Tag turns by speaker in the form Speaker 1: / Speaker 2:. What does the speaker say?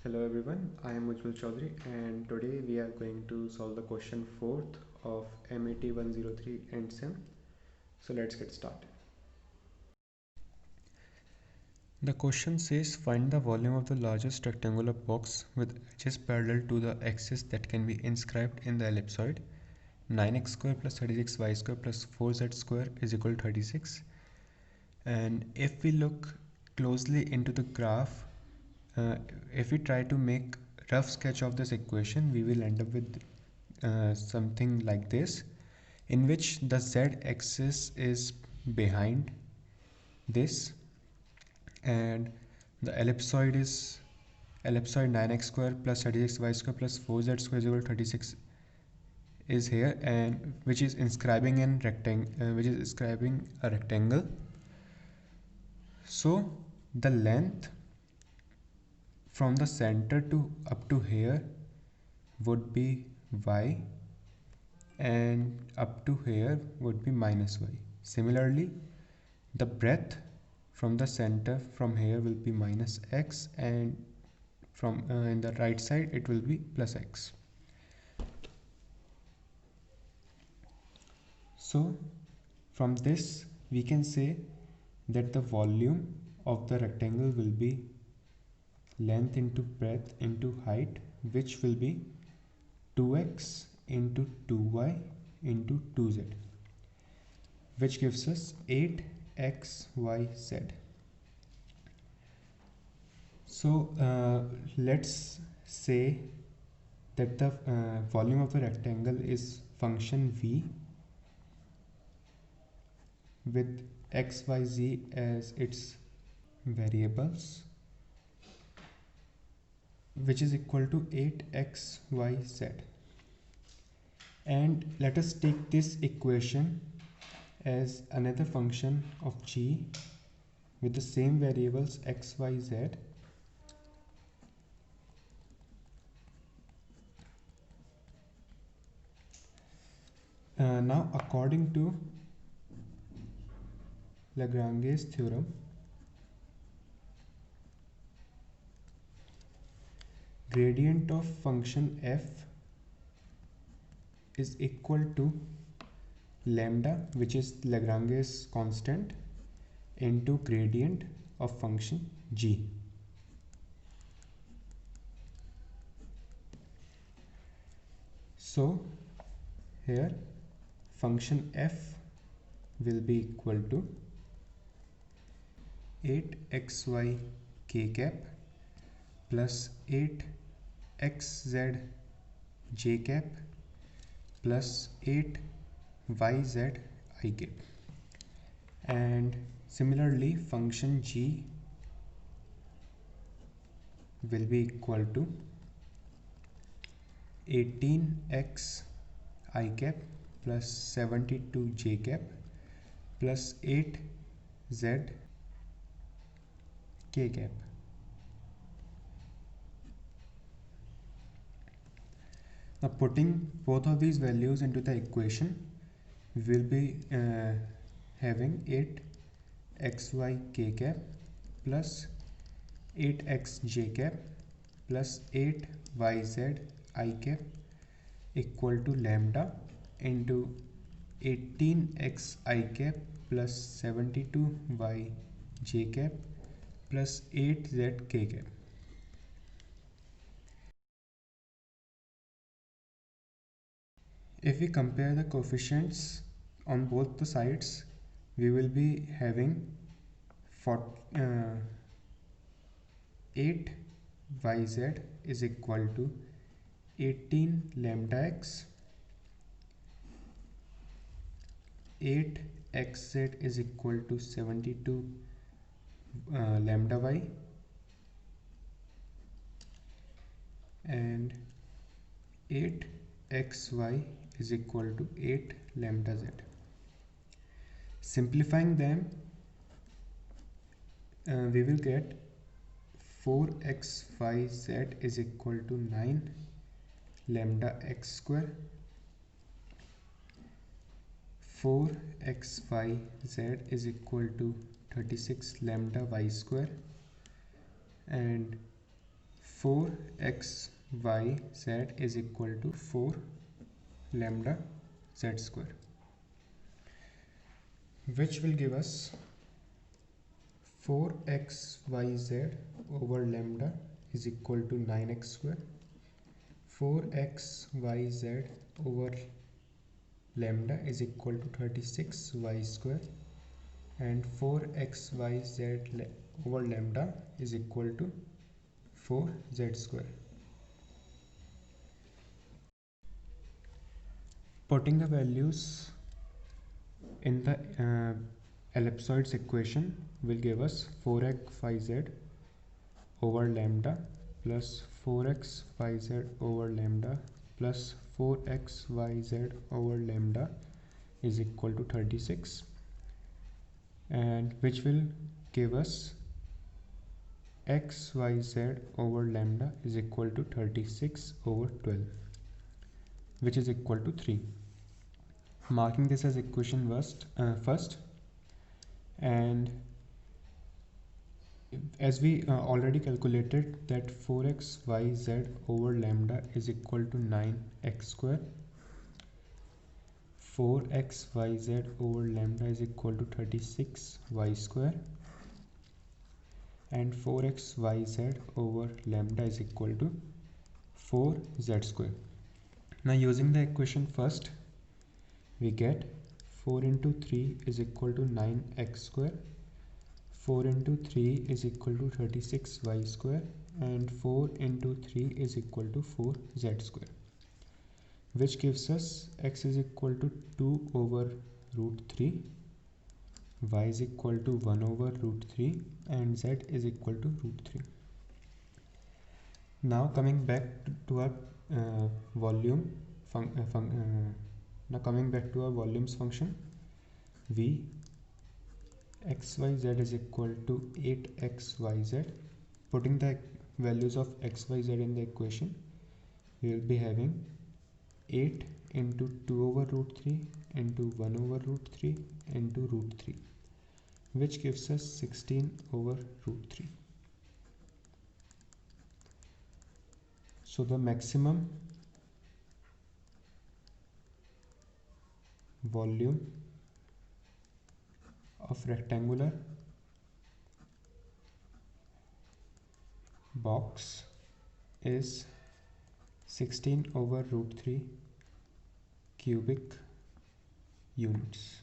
Speaker 1: Hello everyone, I am Ujjwal Chaudhary and today we are going to solve the question 4th of MAT 103 and SIM. So let's get started. The question says find the volume of the largest rectangular box with edges parallel to the axis that can be inscribed in the ellipsoid 9x square plus 36y square plus 4z square is equal to 36. And if we look closely into the graph, if we try to make rough sketch of this equation, we will end up with something like this, in which the z-axis is behind this and the ellipsoid is ellipsoid 9x square plus 36y square plus 4z square is equal to 36 is here, and which is inscribing a rectangle. So the length from the center to up to here would be y and up to here would be minus y. Similarly, the breadth from the center from here will be minus x, and from in the right side it will be plus x. So from this we can say that the volume of the rectangle will be length into breadth into height, which will be 2x into 2y into 2z, which gives us 8xyz. So let's say that the volume of the rectangle is function v with xyz as its variables, which is equal to 8xyz. And let us take this equation as another function of g with the same variables x, y, z. Now according to Lagrange's theorem, gradient of function f is equal to lambda, which is Lagrange's constant, into gradient of function g. So here function f will be equal to 8xy k cap plus 8xz j cap plus 8yz I cap. And similarly function g will be equal to 18x I cap plus 72 j cap plus 8z k cap. Now putting both of these values into the equation, we will be having 8xy k cap plus 8x j cap plus 8yz I cap equal to lambda into 18x I cap plus 72y j cap plus 8z k cap. If we compare the coefficients on both the sides, we will be having 8yz is equal to 18 lambda x, 8xz is equal to 72 lambda y, and 8xy is equal to 8 lambda z. Simplifying them, we will get 4xyz is equal to 9 lambda x square, 4xyz is equal to 36 lambda y square, and 4x y z is equal to 4 lambda z square, which will give us 4xyz over lambda is equal to 9x square. 4xyz over lambda is equal to 36y square, and 4xyz over lambda is equal to 4z square. Putting the values in the ellipsoid's equation will give us 4xyz over lambda plus 4xyz over lambda plus 4xyz over lambda is equal to 36, and which will give us xyz over lambda is equal to 36 over 12, which is equal to 3. Marking this as equation first, and as we already calculated that 4xyz over lambda is equal to 9x square, 4xyz over lambda is equal to 36y square, and 4xyz over lambda is equal to 4z square. Now using the equation first, we get 4 into 3 is equal to 9x square, 4 into 3 is equal to 36y square, and 4 into 3 is equal to 4z square, which gives us x is equal to 2 over root 3, y is equal to 1 over root 3, and z is equal to root 3. Now coming back to our volumes function, v xyz is equal to 8xyz. Putting the values of xyz in the equation, we will be having 8 into 2 over root 3 into 1 over root 3 into root 3, which gives us 16 over root 3. So the maximum volume of rectangular box is 16 over root 3 cubic units.